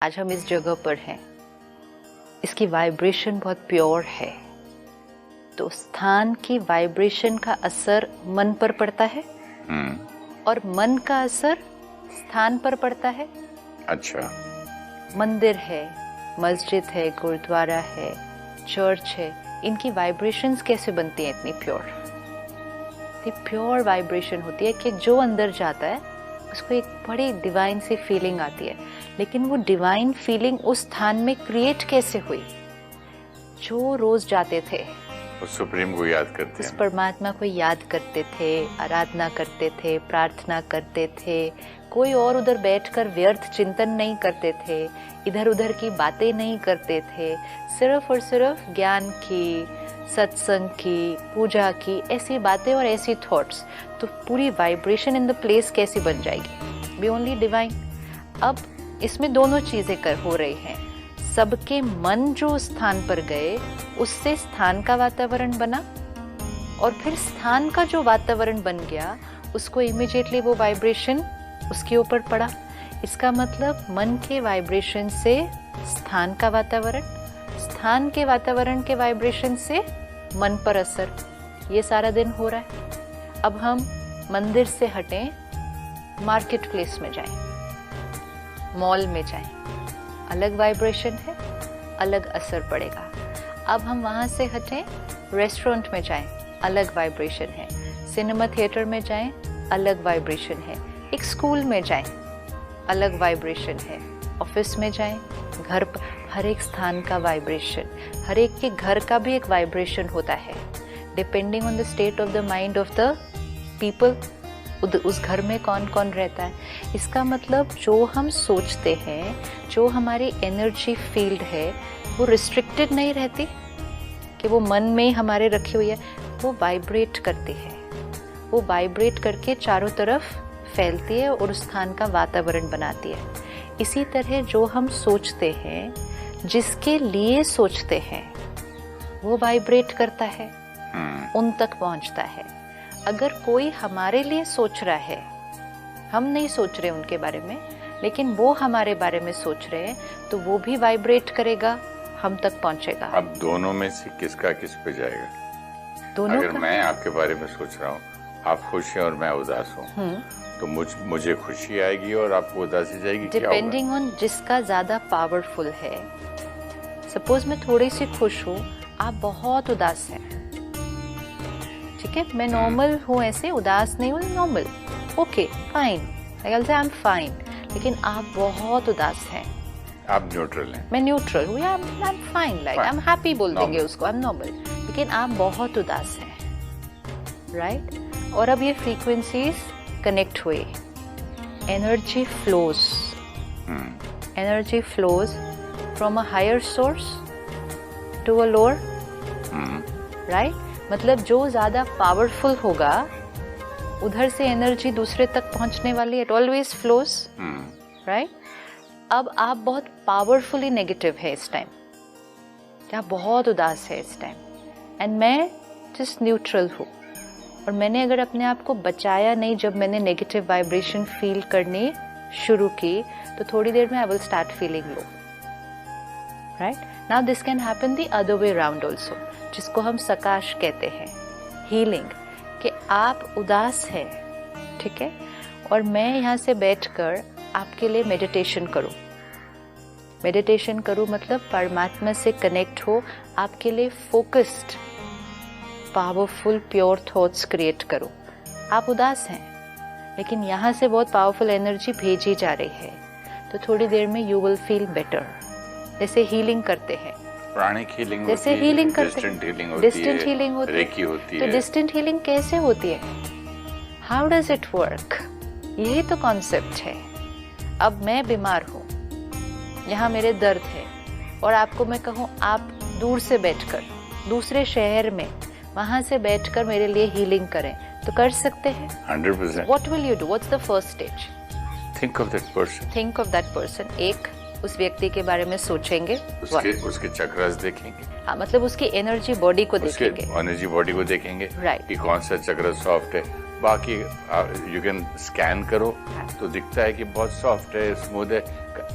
आज हम इस जगह पर हैं, इसकी वाइब्रेशन बहुत प्योर है, तो स्थान की वाइब्रेशन का असर मन पर पड़ता है और मन का असर स्थान पर पड़ता है। अच्छा। मंदिर है, मस्जिद है, गुरुद्वारा है, चर्च है, इनकी वाइब्रेशंस कैसे बनती हैं इतनी प्योर? प्योर वाइब्रेशन होती है कि जो अंदर जाता है उसको एक बड़ी डिवाइन सी फीलिंग आती है। लेकिन वो डिवाइन फीलिंग उस स्थान में क्रिएट कैसे हुई? जो रोज जाते थे उस सुप्रीम को याद करते उस हैं, परमात्मा को याद करते थे, आराधना करते थे, प्रार्थना करते थे, कोई और उधर बैठकर व्यर्थ चिंतन नहीं करते थे, इधर उधर की बातें नहीं करते थे, सिर्फ और सिर्फ ज्ञान की, सत्संग की, पूजा की, ऐसी बातें और ऐसी थॉट्स, तो पूरी वाइब्रेशन इन द प्लेस कैसी बन जाएगी? Be only divine. अब इसमें दोनों चीजें हो रही हैं। सबके मन जो स्थान पर गए उससे स्थान का वातावरण बना, और फिर स्थान का जो वातावरण बन गया उसको इमीडिएटली वो वाइब्रेशन उसके ऊपर पड़ा। इसका मतलब मन के वाइब्रेशन से स्थान का वातावरण, स्थान के वातावरण के वाइब्रेशन से मन पर असर, ये सारा दिन हो रहा है। अब हम मंदिर से हटें, मार्केट प्लेस में जाएं, मॉल में जाएं, अलग वाइब्रेशन है, अलग असर पड़ेगा। अब हम वहां से हटें, रेस्टोरेंट में जाएं, अलग वाइब्रेशन है, सिनेमा थिएटर में जाएं, अलग वाइब्रेशन है, एक स्कूल में जाएं, अलग वाइब्रेशन है, ऑफिस में जाएं, घर पर, हर एक स्थान का वाइब्रेशन, हर एक के घर का भी एक वाइब्रेशन होता है, depending on the state of the mind of the people. उस घर में कौन कौन रहता है। इसका मतलब जो हम सोचते हैं, जो हमारी एनर्जी फील्ड है, वो रिस्ट्रिक्टेड नहीं रहती कि वो मन में हमारे रखी हुई है, वो वाइब्रेट करती है, वो वाइब्रेट करके चारों तरफ फैलती है और उस स्थान का वातावरण बनाती है। इसी तरह जो हम सोचते हैं, जिसके लिए सोचते हैं, वो वाइब्रेट करता है, उन तक पहुंचता है। अगर कोई हमारे लिए सोच रहा है, हम नहीं सोच रहे उनके बारे में, लेकिन वो हमारे बारे में सोच रहे हैं, तो वो भी वाइब्रेट करेगा, हम तक पहुंचेगा। अब दोनों में से किसका किस पे जाएगा? दोनों अगर का? मैं आपके बारे में सोच रहा हूँ, आप खुश हैं और मैं उदास हूँ, तो मुझे खुशी आएगी और आपको उदासी जाएगी। डिपेंडिंग ऑन जिसका ज्यादा पावरफुल है। सपोज मैं थोड़ी सी खुश हूँ, आप बहुत उदास हैं, ठीक है, मैं नॉर्मल हूँ, ऐसे उदास नहीं हूँ, normal, okay fine, I will say I am fine, लेकिन आप बहुत उदास हैं, आप न्यूट्रल हैं, मैं न्यूट्रल हूँ, या I am fine, like I am happy बोल देंगे उसको, आई एम नॉर्मल, लेकिन आप बहुत उदास हैं, राइट? और अब ये फ्रीक्वेंसीज कनेक्ट हुए, energy flows from a higher source to a lower, right? मतलब जो ज्यादा पावरफुल होगा उधर से एनर्जी दूसरे तक पहुंचने वाली, इट ऑलवेज फ्लोज, राइट? अब आप बहुत पावरफुली नेगेटिव है इस टाइम, आप बहुत उदास है इस टाइम, एंड मैं जस्ट न्यूट्रल हूँ, और मैंने अगर अपने आप को बचाया नहीं, जब मैंने नेगेटिव वाइब्रेशन फील करनी शुरू की, तो थोड़ी देर में I will start feeling low, right? Now this can happen the other way around also, जिसको हम सकाश कहते हैं, हीलिंग, कि आप उदास हैं, ठीक है, और मैं यहाँ से बैठकर आपके लिए मेडिटेशन करूँ, मतलब परमात्मा से कनेक्ट हो, आपके लिए focused, powerful, pure thoughts create करूँ। आप उदास हैं, लेकिन यहाँ से बहुत पावरफुल एनर्जी भेजी जा रही है, तो थोड़ी देर में यू विल फील बेटर। जैसे हीलिंग करते हैं, प्राणिक हीलिंग, जैसे हीलिंग करते हैं, डिस्टेंट हीलिंग होती है, रेकी होती तो है। डिस्टेंट हीलिंग कैसे होती है? How does it work? यही तो कॉन्सेप्ट है। अब मैं बीमार हूँ, यहाँ मेरे दर्द है, और आपको मैं कहूँ आप दूर से बैठकर, दूसरे शहर में, वहां से बैठकर मेरे लिए हीलिंग करें, तो कर सकते हैं 100%। What will you do? What's the first stage? Think of that person. Think of that person. एक, उस व्यक्ति के बारे में सोचेंगे, उसके चक्रास देखेंगे, हाँ, मतलब उसकी एनर्जी बॉडी को देखेंगे, एनर्जी बॉडी को देखेंगे, राइट, कि कौन सा चक्र सॉफ्ट है। बाकी यू कैन स्कैन करो, तो दिखता है कि बहुत सॉफ्ट है, स्मूथ है,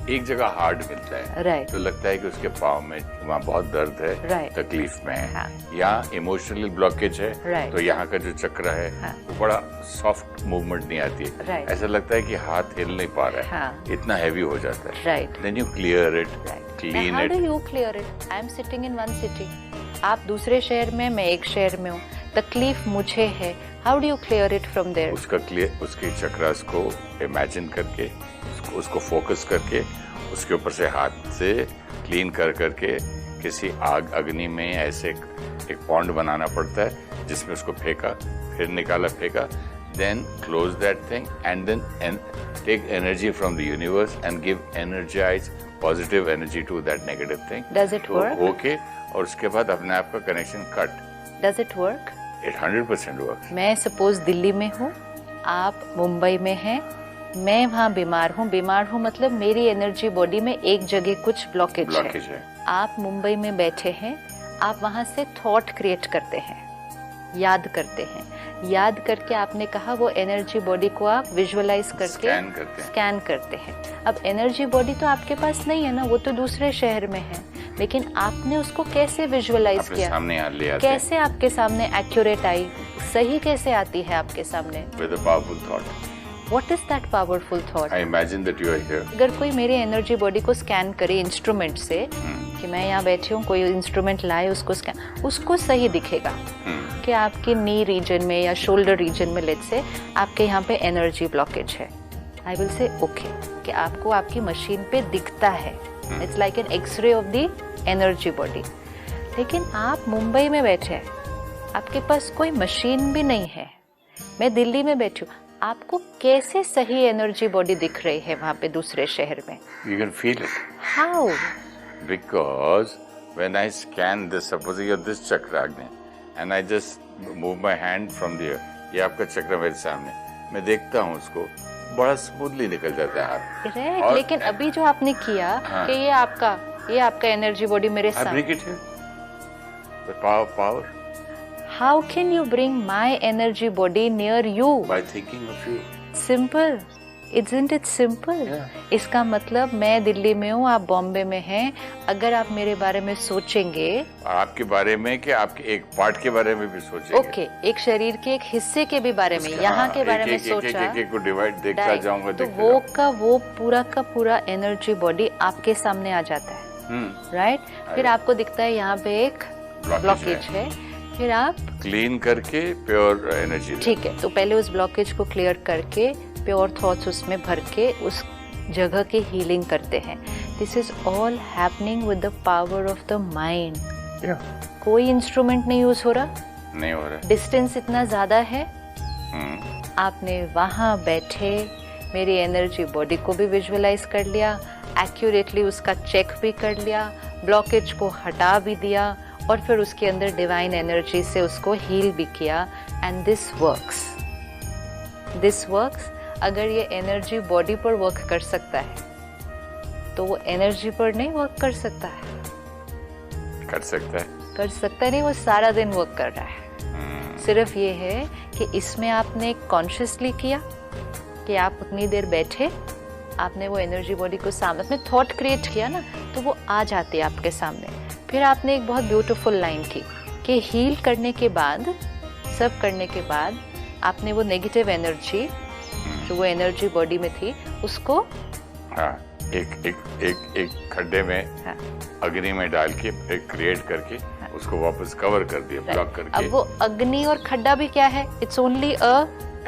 एक जगह हार्ड मिलता है, राइट, तो लगता है कि उसके पाँव में वहाँ बहुत दर्द है, राइट, तकलीफ में है। हाँ, यहाँ इमोशनल ब्लॉकेज है, राइट, तो यहाँ का जो चक्र है हाँ, वो बड़ा सॉफ्ट मूवमेंट नहीं आती है, राइट, ऐसा लगता है कि हाथ हिल नहीं पा रहा है, हाँ, इतना हैवी हो जाता है। Right, then you clear it, right. Clean how it. Do you clear it? I am sitting in one city, आप दूसरे शहर में, मैं एक शहर में हूँ, तकलीफ मुझे है, how do you clear it from there? उसके चक्रास को इमेजिन करके, उसको फोकस करके, उसके ऊपर से हाथ से क्लीन कर करके किसी आग अग्नि में ऐसे एक पॉन्ड बनाना पड़ता है जिसमें उसको फेंका, फिर निकाला, फेंका, then close that thing and then take energy from the universe and give energize positive energy to that negative thing. Does it work? Okay, और उसके बाद अपने आप का connection cut. Does it work? It 100% work. मैं suppose Delhi में हूँ, आप मुंबई में हैं, मैं वहाँ बीमार हूँ मतलब मेरी एनर्जी बॉडी में एक जगह कुछ ब्लॉकेज है। आप मुंबई में बैठे हैं, आप वहाँ से थॉट क्रिएट करते हैं, याद करते हैं, याद करके आपने कहा वो एनर्जी बॉडी को आप विजुअलाइज करके स्कैन करते हैं। अब एनर्जी बॉडी तो आपके पास नहीं है ना, वो तो दूसरे शहर में है, लेकिन आपने उसको कैसे विजुअलाइज किया, सामने ले कैसे आपके सामने एक्यूरेट आई, सही कैसे आती है आपके सामने? With a powerful thought. What is that powerful thought? I imagine that you are here. अगर कोई मेरी एनर्जी बॉडी को स्कैन करे इंस्ट्रूमेंट से, कि मैं यहाँ बैठी हूँ, कोई इंस्ट्रूमेंट लाए उसको स्कैन, उसको सही दिखेगा कि आपकी नी रीजन में या शोल्डर रीजन में लेट्स से आपके यहाँ पे एनर्जी ब्लॉकेज है। आई विल से ओके, कि आपको आपकी मशीन पे दिखता है, it's like an x-ray of the energy body. लेकिन आप मुंबई में बैठे हैं, आपके पास कोई मशीन भी नहीं है, मैं दिल्ली में बैठी हूँ, आपको कैसे सही एनर्जी बॉडी दिख रही है वहाँ पे दूसरे शहर में? You can feel it. How? Because when I scan this, suppose you're this chakra, and I just move my hand from there, ये आपका चक्र मेरे सामने, मैं देखता हूँ उसको, बड़ा स्मूथली निकल जाता है हाथ। Correct, लेकिन अभी जो आपने किया कि ये आपका एनर्जी बॉडी मेरे सामने। I bring it here. The power. How can you bring my energy body near you? By thinking of you. Simple. Isn't it simple? Yeah. इसका मतलब मैं दिल्ली में हूँ, आप बॉम्बे में हैं, अगर आप मेरे बारे में सोचेंगे, आपके बारे में कि आपके एक पार्ट के बारे में भी सोचेंगे, ओके, एक शरीर के एक हिस्से के भी बारे में, यहाँ के बारे में सोचा, एक को डिवाइड देखता जाऊंगा, तो वो का पूरा का पूरा एनर्जी बॉडी आपके सामने आ जाता है, राइट? फिर आपको दिखता है यहाँ पे एक ब्लॉकेज है, फिर आप क्लीन करके प्योर एनर्जी, ठीक है, तो पहले उस ब्लॉकेज को क्लियर करके प्योर थॉट्स उसमें भर के उस जगह की हीलिंग करते हैं। This is all happening with the power of the mind. कोई इंस्ट्रूमेंट नहीं यूज हो रहा, डिस्टेंस इतना ज्यादा है, आपने वहां बैठे मेरी एनर्जी बॉडी को भी विजुअलाइज कर लिया, एक्यूरेटली उसका चेक भी कर लिया, ब्लॉकेज को हटा भी दिया, और फिर उसके अंदर डिवाइन एनर्जी से उसको हील भी किया। And this works. अगर ये एनर्जी बॉडी पर वर्क कर सकता है तो वो एनर्जी पर नहीं वर्क कर सकता है? कर सकता है नहीं, वो सारा दिन वर्क कर रहा है। सिर्फ ये है कि इसमें आपने कॉन्शियसली किया कि आप उतनी देर बैठे, आपने वो एनर्जी बॉडी को सामने, अपने थॉट क्रिएट किया ना, तो वो आ जाती है आपके सामने। फिर आपने एक बहुत ब्यूटीफुल लाइन की कि हील करने के बाद, सब करने के बाद, आपने वो नेगेटिव एनर्जी जो वो एनर्जी बॉडी में थी उसको एक खड्डे में, अग्नि में डाल के क्रिएट करके उसको वापस कवर कर दिया, ब्लॉक करके। अब वो अग्नि और खड्डा भी क्या है? It's only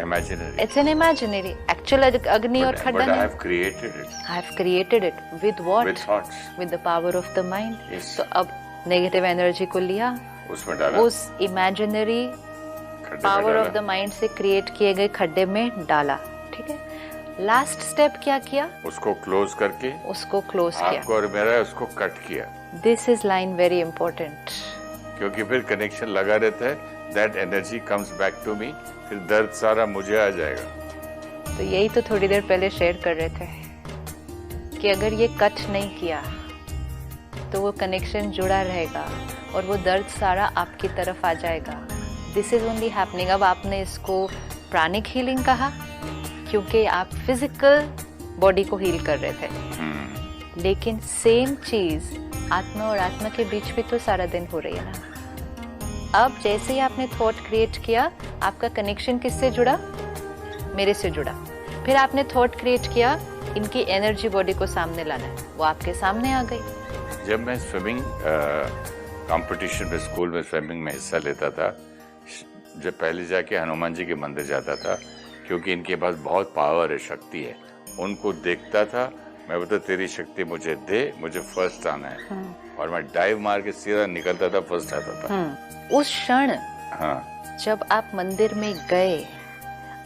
imaginary. It's an imaginary. Actual अग्नि और खड्डा नहीं। I have created it. I have created it with what? With thoughts. With the power of the mind. Yes. तो अब नेगेटिव एनर्जी को लिया, उसमें डाला, उस imaginary power of the mind से क्रिएट किए गए खड्डे में डाला, ठीक है? लास्ट स्टेप क्या किया? उसको क्लोज किया, आपको और मेरा उसको कट किया। This is line very important, क्योंकि फिर कनेक्शन लगा रहता है, that energy comes back to me, फिर दर्द सारा मुझे आ जाएगा। तो यही तो थोड़ी देर पहले शेयर कर रहे थे कि अगर ये कट नहीं किया तो वो कनेक्शन जुड़ा रहेगा और वो दर्द सारा आपकी तरफ आ जाएगा। This is only happening. अब आपने इसको प्राणिक हीलिंग कहा क्योंकि आप फिजिकल बॉडी को हील कर रहे थे, लेकिन सेम चीज आत्मा और आत्मा के बीच भी तो सारा दिन हो रही है ना। अब जैसे ही आपने थॉट क्रिएट किया, आपका कनेक्शन किससे जुड़ा? मेरे से जुड़ा। फिर आपने थॉट क्रिएट किया, इनकी एनर्जी बॉडी को सामने लाना है, वो आपके सामने आ गई। जब मैं स्विमिंग कंपटीशन में स्कूल में स्विमिंग में हिस्सा लेता था, जब पहले जाके हनुमान जी के मंदिर जाता था, क्योंकि इनके पास बहुत पावर है, शक्ति है, उनको देखता था, मैं बोलता तेरी शक्ति मुझे दे, मुझे फर्स्ट आना है, और मैं डाइव मार के सीधा निकलता था, फर्स्ट आता था। उस क्षण हाँ, जब आप मंदिर में गए,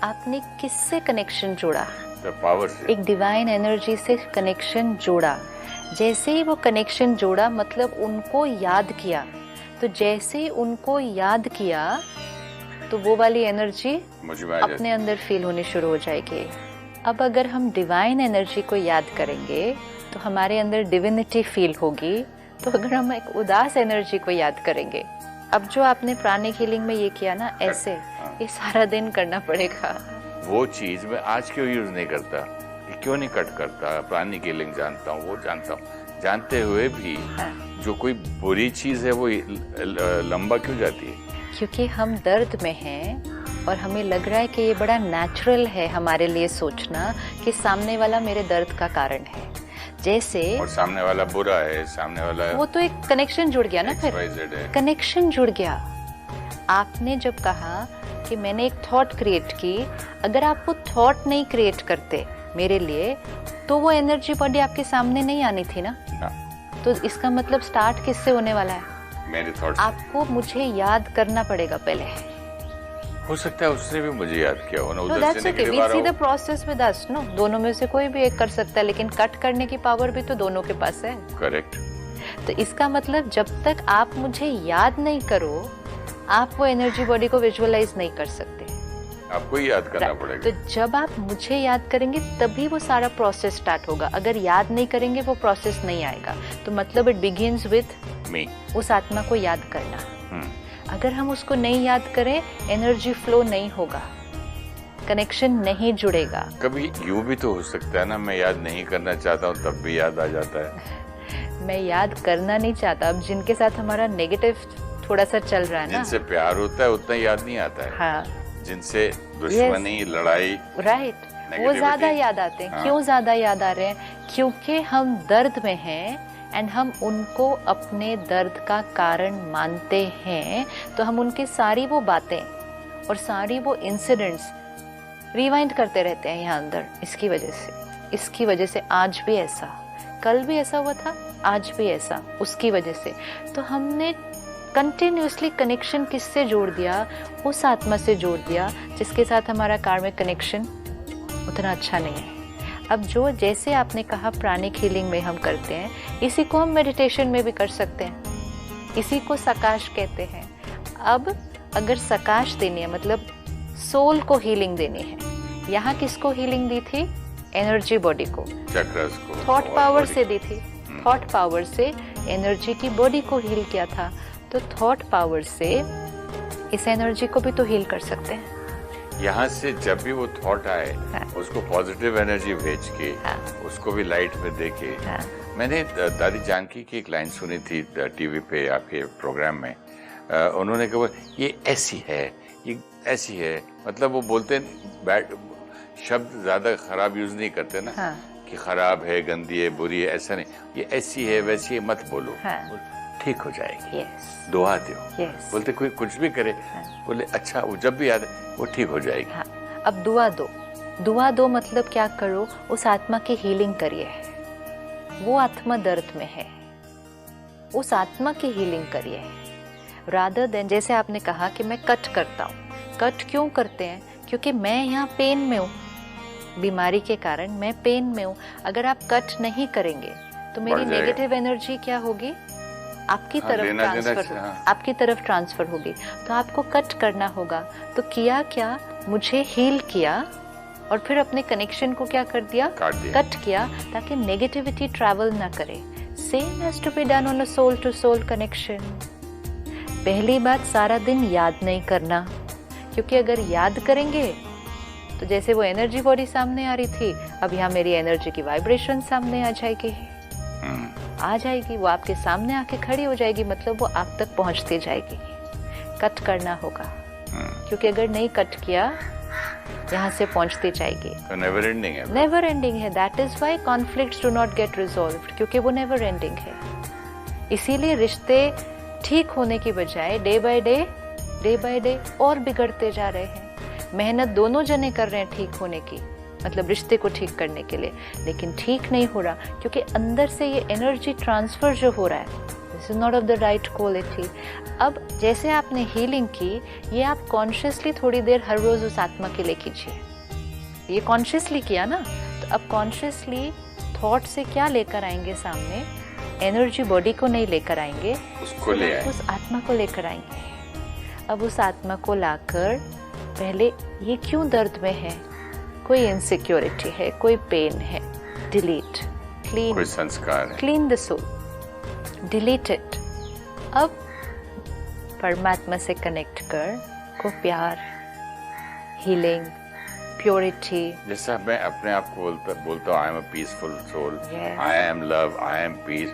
आपने किससे कनेक्शन जोड़ा? पावर से, एक डिवाइन एनर्जी से कनेक्शन जोड़ा। जैसे ही वो कनेक्शन जोड़ा, मतलब उनको याद किया, तो जैसे ही उनको याद किया तो वो वाली एनर्जी अपने अंदर फील होनी शुरू हो जाएगी। अब अगर हम डिवाइन एनर्जी को याद करेंगे तो हमारे अंदर डिविनिटी फील होगी। तो अगर हम एक उदास एनर्जी को याद करेंगे, अब जो आपने प्राणिक हीलिंग में ये किया ना, ऐसे ये सारा दिन करना पड़ेगा। वो चीज मैं आज क्यों यूज नहीं करता, ये क्यों नहीं कट करता? प्राणिक हीलिंग जानता हूँ, वो जानता हूँ, जानते हुए भी जो कोई बुरी चीज है वो लंबा क्यों जाती है? क्योंकि हम दर्द में हैं और हमें लग रहा है कि ये बड़ा नेचुरल है हमारे लिए सोचना कि सामने वाला मेरे दर्द का कारण है। जैसे और सामने वाला बुरा है, सामने वाला, वो तो एक कनेक्शन जुड़ गया ना, फिर कनेक्शन जुड़ गया। आपने जब कहा कि मैंने एक थॉट क्रिएट की, अगर आप वो थॉट नहीं क्रिएट करते मेरे लिए, तो वो एनर्जी बॉडी आपके सामने नहीं आनी थी ना। तो इसका मतलब स्टार्ट किससे होने वाला है? मेरे थॉट। आपको मुझे याद करना पड़ेगा पहले। हो सकता है उसने भी मुझे याद किया हो ना, उधर से निकले बार हो। प्रोसेस विद अस, नो, दोनों में से कोई भी एक कर सकता है, लेकिन कट करने की पावर भी तो दोनों के पास है। करेक्ट। तो इसका मतलब जब तक आप मुझे याद नहीं करो, आप वो एनर्जी बॉडी को विजुअलाइज नहीं कर सकते। आपको ही याद करना पड़ेगा। तो जब आप मुझे याद करेंगे तभी वो सारा प्रोसेस स्टार्ट होगा। अगर याद नहीं करेंगे वो प्रोसेस नहीं आएगा। तो मतलब इट बिगिंस विद मी, उस आत्मा को याद करना। अगर हम उसको नहीं याद करें, एनर्जी फ्लो नहीं होगा, कनेक्शन नहीं जुड़ेगा। कभी यूं भी तो हो सकता है ना, मैं याद नहीं करना चाहता हूँ तब भी याद आ जाता है। मैं याद करना नहीं चाहता। अब जिनके साथ हमारा नेगेटिव थोड़ा सा चल रहा है ना, जिनसे प्यार होता है उतना याद नहीं आता है। हाँ, जिनसे दुश्मनी, लड़ाई, राइट, वो ज्यादा याद आते हैं। हाँ। क्यों ज्यादा याद आ रहे हैं? क्योंकि हम दर्द में हैं एंड हम उनको अपने दर्द का कारण मानते हैं। तो हम उनकी सारी वो बातें और सारी वो इंसिडेंट्स रिवाइंड करते रहते हैं यहाँ अंदर। इसकी वजह से आज भी ऐसा, कल भी ऐसा हुआ था, आज भी ऐसा, उसकी वजह से। तो हमने कंटिन्यूसली कनेक्शन किससे जोड़ दिया? उस आत्मा से जोड़ दिया जिसके साथ हमारा कार्मिक कनेक्शन उतना अच्छा नहीं है। अब जो जैसे आपने कहा प्राणिक हीलिंग में हम करते हैं, इसी को हम मेडिटेशन में भी कर सकते हैं। इसी को सकाश कहते हैं। अब अगर सकाश देनी है, मतलब सोल को हीलिंग देनी है, यहाँ किसको हीलिंग दी थी? एनर्जी बॉडी को, चक्रस को, थॉट पावर से दी थी। थॉट पावर से एनर्जी की बॉडी को हील किया था। तो थॉट पावर से इस एनर्जी को भी तो हील कर सकते हैं। यहाँ से जब भी वो थॉट आए, हाँ, उसको पॉजिटिव एनर्जी भेज के, हाँ, उसको भी लाइट में देके, हाँ, मैंने दादी जानकी की एक लाइन सुनी थी टीवी पे आपके प्रोग्राम में। उन्होंने कहा ये ऐसी है, ये ऐसी है, मतलब वो बोलते बैड शब्द ज्यादा खराब यूज नहीं करते ना, हाँ, कि खराब है, गंदी है, बुरी है, ऐसा नहीं, ये ऐसी है वैसी है मत बोलो, हाँ, ठीक हो जाएगी। yes. दुआ दो। yes. बोलते कोई कुछ भी करे, हाँ, बोले अच्छा वो जब भी याद वो ठीक हो जाएगी। हाँ, अब दुआ दो। दुआ दो मतलब क्या करो? उस आत्मा की हीलिंग करिए। वो आत्मा दर्द में है, उस आत्मा की हीलिंग करिए। रादर देन जैसे आपने कहा कि मैं कट करता हूँ। कट क्यों करते हैं? क्योंकि मैं यहाँ पेन में हूँ, बीमारी के कारण मैं पेन में हूँ। अगर आप कट नहीं करेंगे तो मेरी नेगेटिव एनर्जी क्या होगी? आपकी तरफ ट्रांसफर, आपकी तरफ ट्रांसफर होगी। तो आपको कट करना होगा। तो किया क्या? मुझे हील किया और फिर अपने कनेक्शन को क्या कर दिया? कट किया, ताकि नेगेटिविटी ट्रैवल ना करे। Same has to be done on a soul to soul connection. पहली बात, सारा दिन याद नहीं करना, क्योंकि अगर याद करेंगे तो जैसे वो एनर्जी बॉडी सामने आ रही थी, अब यहाँ मेरी एनर्जी की वाइब्रेशन सामने आ जाएगी। आ जाएगी, वो आपके सामने आके खड़ी हो जाएगी, मतलब वो आप तक पहुंचती जाएगी। कट करना होगा, क्योंकि अगर नहीं कट किया यहाँ से पहुंचती जाएगी। तो नेवर एंडिंग है। नेवर एंडिंग है। That is why conflicts do not get resolved, क्योंकि वो नेवर एंडिंग है। इसीलिए रिश्ते ठीक होने की बजाय डे बाय डे और बिगड़ते जा रहे हैं। मेहनत दोनों जने कर रहे हैं ठीक होने की, मतलब रिश्ते को ठीक करने के लिए, लेकिन ठीक नहीं हो रहा, क्योंकि अंदर से ये एनर्जी ट्रांसफर जो हो रहा है, this is not of the right quality. अब जैसे आपने हीलिंग की, ये आप कॉन्शियसली थोड़ी देर हर रोज उस आत्मा के लिए कीजिए। ये कॉन्शियसली किया ना, तो अब कॉन्शियसली थॉट से क्या लेकर आएंगे सामने? एनर्जी बॉडी को नहीं लेकर आएंगे, उसको ले आए, उस आत्मा को लेकर आएंगे। अब उस आत्मा को लाकर पहले ये क्यों दर्द में है, कोई इनसिक्योरिटी है, कोई पेन है, डिलीट, क्लीन, कोई संस्कार है, clean the soul, delete it. अब परमात्मा से कनेक्ट कर को प्यार, हीलिंग, प्योरिटी, जैसा मैं अपने आप को बोलता हूँ I am a peaceful soul, I am love, I am peace,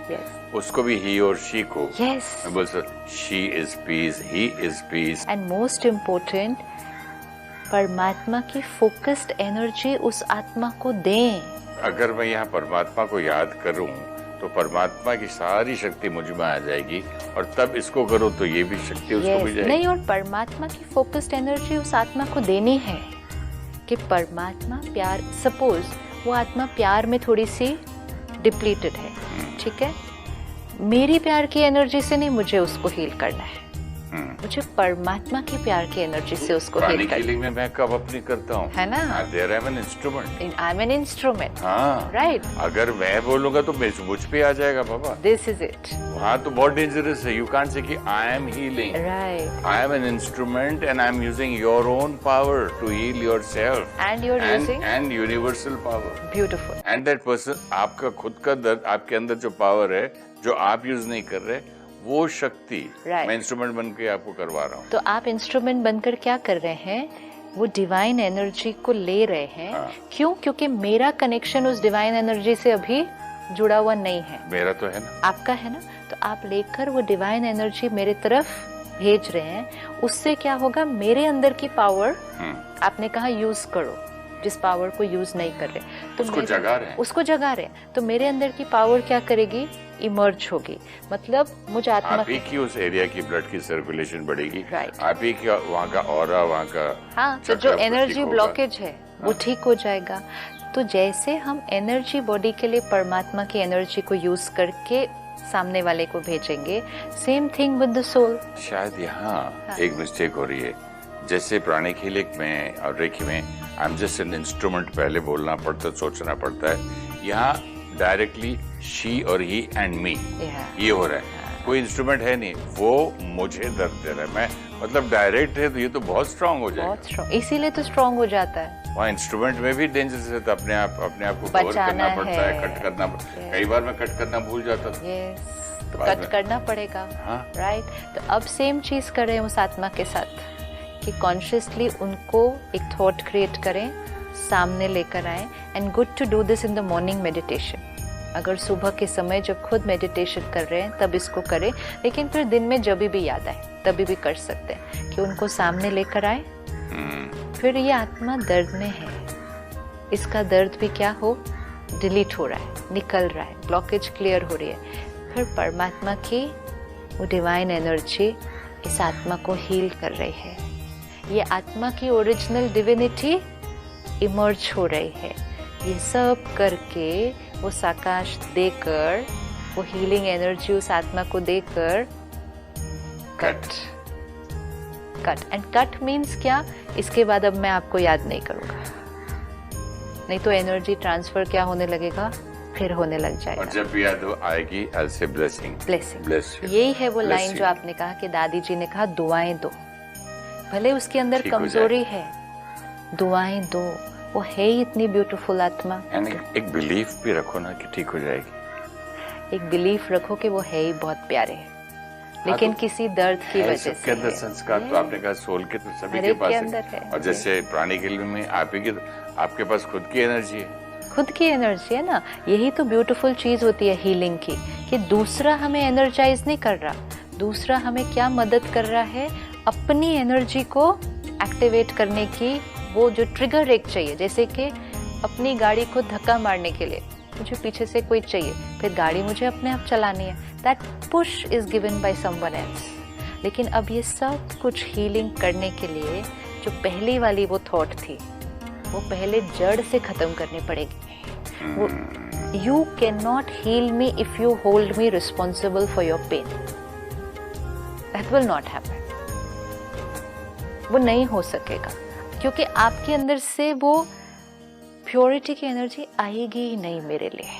उसको भी ही और शी को मैं बोलता she is peace, he is peace. And most important, परमात्मा की फोकस्ड एनर्जी उस आत्मा को दें। अगर मैं यहाँ परमात्मा को याद करूँ तो परमात्मा की सारी शक्ति मुझ में आ जाएगी, और तब इसको करो तो ये भी शक्ति उसको भी जाएगी। नहीं, और परमात्मा की फोकस्ड एनर्जी उस आत्मा को देनी है कि परमात्मा प्यार, सपोज वो आत्मा प्यार में थोड़ी सी डिप्लीटेड है, ठीक है, मेरी प्यार की एनर्जी से नहीं मुझे उसको हील करना है, मुझे परमात्मा की प्यार की एनर्जी से उसको हील करना है। मैं कब अपनी करता हूँ, है ना? There I am an instrument, I am an instrument, हाँ राइट। अगर मैं बोलूंगा तो मुझ पे आ जाएगा बाबा, दिस इज इट। वहाँ तो बहुत डेंजरस है। यू कांट से कि I am healing, right, I am an instrument and I am using your own power to heal yourself, and you are using and universal power, beautiful. And that person, आपका खुद का दर्द, आपके अंदर जो power है जो आप यूज नहीं कर रहे, वो शक्ति मैं इंस्ट्रूमेंट बन के आपको करवा रहा हूँ। तो आप इंस्ट्रूमेंट बनकर क्या कर रहे हैं, वो डिवाइन एनर्जी को ले रहे हैं। हाँ। क्यों? क्योंकि मेरा कनेक्शन उस डिवाइन एनर्जी से अभी जुड़ा हुआ नहीं है। मेरा तो है ना, आपका है ना, तो आप लेकर वो डिवाइन एनर्जी मेरे तरफ भेज रहे हैं। उससे क्या होगा, मेरे अंदर की पावर आपने कहा यूज करो, जिस पावर को यूज नहीं कर रहे तो उसको जगा रहे हैं, तो मेरे अंदर की पावर क्या करेगी, इमर्ज होगी। मतलब मुझे आत्मा, आप ही की उस एरिया की ब्लड की सर्कुलेशन बढ़ेगी, राइट, आप ही की वहाँ का ऑरा, वहाँ का, हाँ, तो जो एनर्जी ब्लॉकेज है वो ठीक हो जाएगा। तो जैसे हम एनर्जी बॉडी के लिए परमात्मा की एनर्जी को यूज करके सामने वाले को भेजेंगे, same thing with the soul. शायद यहाँ एक मिस्टेक हो रही है, जैसे प्राणिक हीलिंग में और रेकी में I am just an instrument पहले बोलना पड़ता है, सोचना पड़ता है। यहाँ डायरेक्टली शी और ही एंड मी ये हो रहा है, कोई इंस्ट्रूमेंट है नहीं, वो मुझे दर्द दे रहा है, मैं मतलब डायरेक्ट है, तो ये तो बहुत स्ट्रांग हो जाएगा, बहुत स्ट्रांग, इसीलिए तो स्ट्रांग हो जाता है। वहाँ इंस्ट्रूमेंट में भी डेंजरस है, तो अपने आप को कवर करना पड़ता है, कट करना। कई बार मैं कट करना भूल जाता था, तो कट करना पड़ेगा, राइट। तो अब सेम चीज कर रहे हैं उस आत्मा के साथ कि कॉन्शियसली उनको एक थॉट क्रिएट करें, सामने लेकर आए, and good to do this in the morning meditation. अगर सुबह के समय जब खुद मेडिटेशन कर रहे हैं तब इसको करें, लेकिन फिर दिन में जब भी याद आए तभी भी कर सकते हैं कि उनको सामने लेकर आए। फिर ये आत्मा दर्द में है, इसका दर्द भी क्या हो, डिलीट हो रहा है, निकल रहा है, ब्लॉकेज क्लियर हो रही है। फिर परमात्मा की वो डिवाइन एनर्जी इस आत्मा को हील कर रही है, ये आत्मा की ओरिजिनल डिविनिटी इमर्ज हो रही है। ये सब करके वो साकाश देकर, वो हीलिंग एनर्जी उस आत्मा को देकर कट एंड कट मीन्स क्या, इसके बाद अब मैं आपको याद नहीं करूंगा, नहीं तो एनर्जी ट्रांसफर क्या होने लगेगा, फिर होने लग जाएगा। और जब भी याद आएगी आई से ब्लेसिंग, यही है वो लाइन जो आपने कहा कि दादी जी ने कहा दुआएं दो, भले उसके अंदर कमजोरी है, दुआएं दो, वो है ही इतनी ब्यूटीफुल आत्मा। एक बिलीफ भी रखो ना कि ठीक हो जाएगी, एक बिलीफ रखो कि वो है ही बहुत प्यारे, लेकिन किसी दर्द की वजह से सबके अंदर संस्कार, तो आपने कहा सोल के तो सभी के पास है। और जैसे प्राणी के लिए में आप ही की, आपके पास खुद की एनर्जी है, खुद की एनर्जी है ना। यही तो ब्यूटीफुल चीज होती है हीलिंग की, कि दूसरा हमें एनर्जाइज नहीं कर रहा, दूसरा हमें क्या मदद कर रहा है, अपनी एनर्जी को एक्टिवेट करने की। वो जो ट्रिगर एक चाहिए, जैसे कि अपनी गाड़ी को धक्का मारने के लिए मुझे पीछे से कोई चाहिए, फिर गाड़ी मुझे अपने आप चलानी है, that push is given by someone else. लेकिन अब ये सब कुछ हीलिंग करने के लिए जो पहली वाली वो थॉट थी, वो पहले जड़ से खत्म करनी पड़ेगी। वो you can not heal me if you hold me responsible for your pain, that will not happen. वो नहीं हो सकेगा, क्योंकि आपके अंदर से वो प्योरिटी की एनर्जी आएगी ही नहीं मेरे लिए,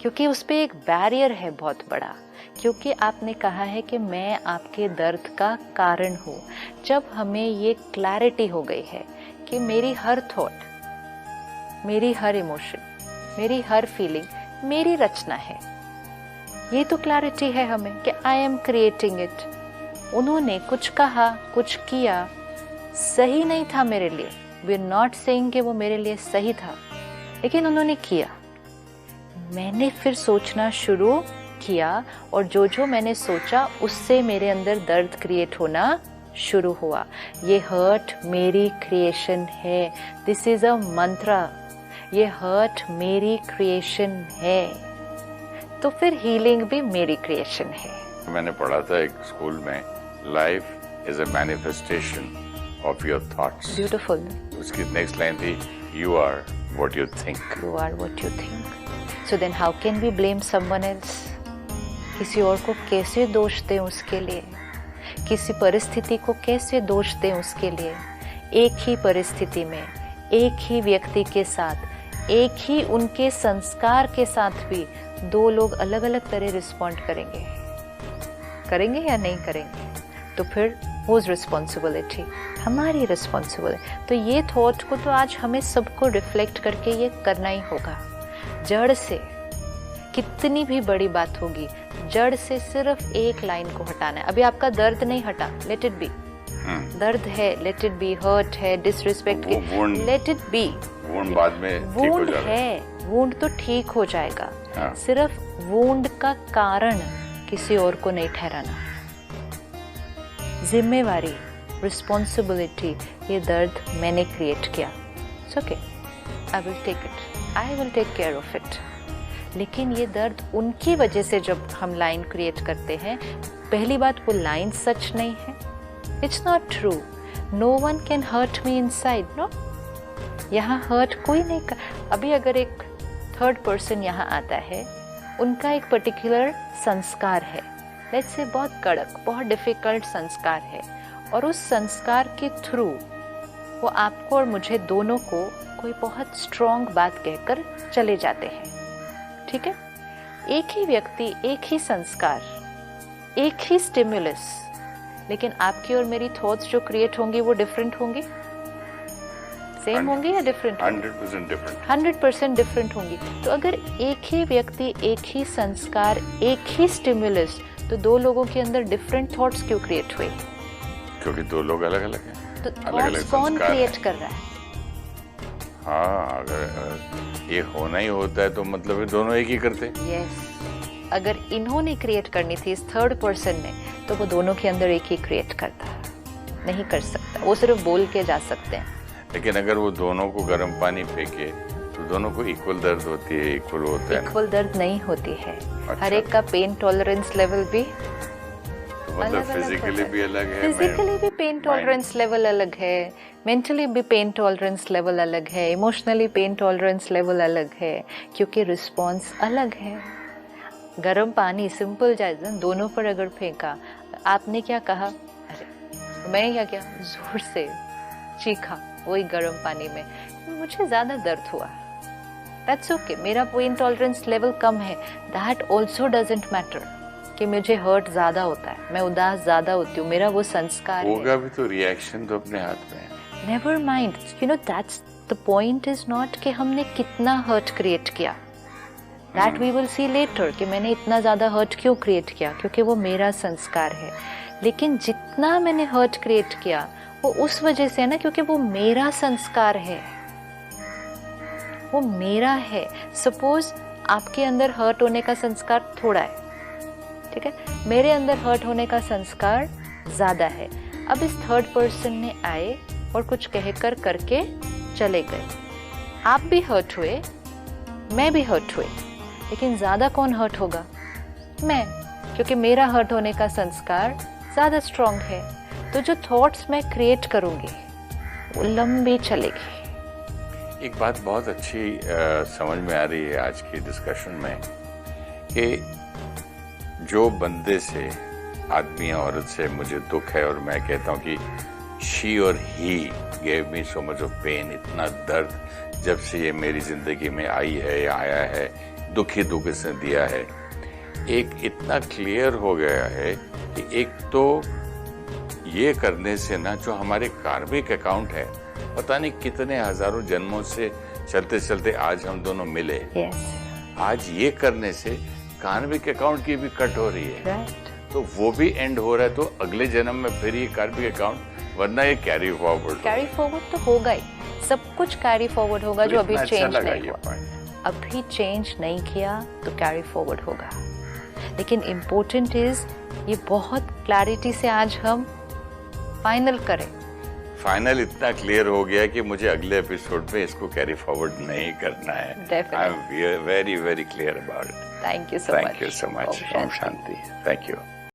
क्योंकि उस पर एक बैरियर है बहुत बड़ा। क्योंकि आपने कहा है कि मैं आपके दर्द का कारण हूँ। जब हमें ये क्लैरिटी हो गई है कि मेरी हर थॉट, मेरी हर इमोशन, मेरी हर फीलिंग मेरी रचना है, ये तो क्लैरिटी है हमें कि आई एम क्रिएटिंग इट। उन्होंने कुछ कहा, कुछ किया, सही नहीं था मेरे लिए, वी आर नॉट सेइंग कि वो मेरे लिए सही था, लेकिन उन्होंने किया। मैंने फिर सोचना शुरू किया, और जो जो मैंने सोचा उससे मेरे अंदर दर्द क्रिएट होना शुरू हुआ। ये हर्ट मेरी क्रिएशन है, दिस इज अ मंत्रा। ये हर्ट मेरी क्रिएशन है, तो फिर हीलिंग भी मेरी क्रिएशन है। मैंने पढ़ा था एक स्कूल में, life is a manifestation of your thoughts. Beautiful. उसकी नेक्स्ट लाइन थी, you are what you think. You are what you think. So then how can we blame someone else? किसी और को कैसे दोष दें उसके लिए, किसी परिस्थिति को कैसे दोष दें उसके लिए? एक ही परिस्थिति में, एक ही व्यक्ति के साथ, एक ही उनके संस्कार के साथ भी दो लोग अलग अलग तरह रिस्पॉन्ड करेंगे या नहीं करेंगे? तो फिर whose responsibility? हमारी रिस्पॉन्सिबिलिटी। तो ये थॉट को तो आज हमें सबको रिफ्लेक्ट करके ये करना ही होगा। जड़ से कितनी भी बड़ी बात होगी, जड़ से सिर्फ एक लाइन को हटाना है। अभी आपका दर्द नहीं हटा, लेट इट बी। दर्द है, लेट इट बी। हर्ट है, disrespect, let it be. Wound बाद में ठीक हो जाएगा। है, वुंड तो ठीक हो जाएगा। हाँ। सिर्फ वुंड का कारण किसी और को नहीं ठहराना। जिम्मेवारी, रिस्पॉन्सिबिलिटी, ये दर्द मैंने क्रिएट किया, it's okay, I will take it, I will take care of it. लेकिन ये दर्द उनकी वजह से जब हम लाइन क्रिएट करते हैं, पहली बात वो लाइन सच नहीं है, it's not true. No one can hurt me inside, no. यहाँ हर्ट कोई नहीं कर। अभी अगर एक थर्ड पर्सन यहाँ आता है, उनका एक पर्टिकुलर संस्कार है, लेट्स से बहुत कड़क, बहुत डिफिकल्ट संस्कार है, और उस संस्कार के थ्रू वो आपको और मुझे दोनों को कोई बहुत स्ट्रॉन्ग बात कहकर चले जाते हैं, ठीक है? एक ही व्यक्ति, एक ही संस्कार, एक ही स्टिमुलस, लेकिन आपकी और मेरी थॉट्स जो क्रिएट होंगी वो डिफरेंट होंगी, सेम होंगी या डिफरेंट? 100% डिफरेंट। 100% डिफरेंट होंगी। तो अगर एक ही व्यक्ति, एक ही संस्कार, एक ही स्टिमुलस, तो दो लोगों के अंदर डिफरेंट थॉट्स क्यों क्रिएट हुए? क्योंकि दो लोग अलग अलग हैं। तो अलग-अलग थॉट्स कौन संस्कार क्रिएट हैं। कर रहा है? हाँ, अगर ये होना ही होता है तो मतलब ये दोनों एक ही करते। यस। अगर इन्होंने क्रिएट करनी थी, इस थर्ड पर्सन ने, तो वो दोनों के अंदर एक ही क्रिएट करता, नहीं कर सकता। वो सिर्फ बोल के जा सकते हैं। लेकिन अगर वो दोनों को गर्म पानी फेंके तो दोनों को इक्वल दर्द होती है, इक्वल होता है। इक्वल दर्द नहीं होती है। अच्छा। हर एक का पेन टॉलरेंस लेवल भी तो मतलब फिजिकली भी अलग है, फिजिकली भी पेन टॉलरेंस लेवल अलग है, मेंटली भी पेन टॉलरेंस लेवल अलग है, इमोशनली पेन टॉलरेंस लेवल अलग है, क्योंकि रिस्पॉन्स अलग है। गर्म पानी सिंपल जायज़ दोनों पर अगर फेंका, आपने क्या कहा? अरे मैं क्या जोर से चीखा वही गर्म पानी में, मुझे ज़्यादा दर्द हुआ। दैट्स ओके, मेरा पेन टॉलरेंस लेवल कम है, दैट ऑल्सो डजेंट मैटर कि मुझे हर्ट ज़्यादा होता है, मैं उदास ज़्यादा होती हूँ, मेरा वो संस्कार होगा है। भी तो रिएक्शन तो अपने हाथ में है। Never mind, you know that's the point is not कि हमने कितना हर्ट क्रिएट किया, that we will see later कि मैंने इतना ज़्यादा हर्ट क्यों क्रिएट किया, क्योंकि वो मेरा संस्कार है। लेकिन जितना मैंने हर्ट क्रिएट किया वो उस वजह से है ना, क्योंकि वो मेरा संस्कार है, वो मेरा है। सपोज आपके अंदर हर्ट होने का संस्कार थोड़ा है, ठीक है, मेरे अंदर हर्ट होने का संस्कार ज़्यादा है। अब इस थर्ड पर्सन ने आए और कुछ कहकर करके चले गए, आप भी हर्ट हुए, मैं भी हर्ट हुए, लेकिन ज़्यादा कौन हर्ट होगा? मैं, क्योंकि मेरा हर्ट होने का संस्कार ज़्यादा स्ट्रॉन्ग है। तो जो थॉट्स मैं क्रिएट करूँगी वो लंबी चलेगी। एक बात बहुत अच्छी समझ में आ रही है आज की डिस्कशन में कि जो बंदे से, आदमी या औरत से मुझे दुख है और मैं कहता हूँ कि शी और he gave me so much of pain, इतना दर्द जब से ये मेरी जिंदगी में आई है या आया है, दुख ही दुख इसने दिया है। एक इतना क्लियर हो गया है कि एक तो ये करने से ना जो हमारे कार्मिक अकाउंट है, पता नहीं कितने हजारों जन्मों से चलते चलते आज हम दोनों मिले, आज ये करने से कार्मिक अकाउंट की भी कट हो रही है, तो वो भी एंड हो रहा है। तो अगले जन्म में फिर ये कार्मिक अकाउंट, वरना ये कैरी फॉरवर्ड तो होगा ही, सब कुछ कैरी फॉरवर्ड होगा। जो अभी चेंज नहीं हुआ, अभी चेंज नहीं किया तो कैरी फॉरवर्ड होगा। लेकिन इम्पोर्टेंट इज ये बहुत क्लैरिटी से आज हम फाइनल करें। फाइनल इतना क्लियर हो गया कि मुझे अगले एपिसोड में इसको कैरी फॉरवर्ड नहीं करना है। I am very very clear about it. Thank you so much. Thank you so much. Om Shanti. Thank you.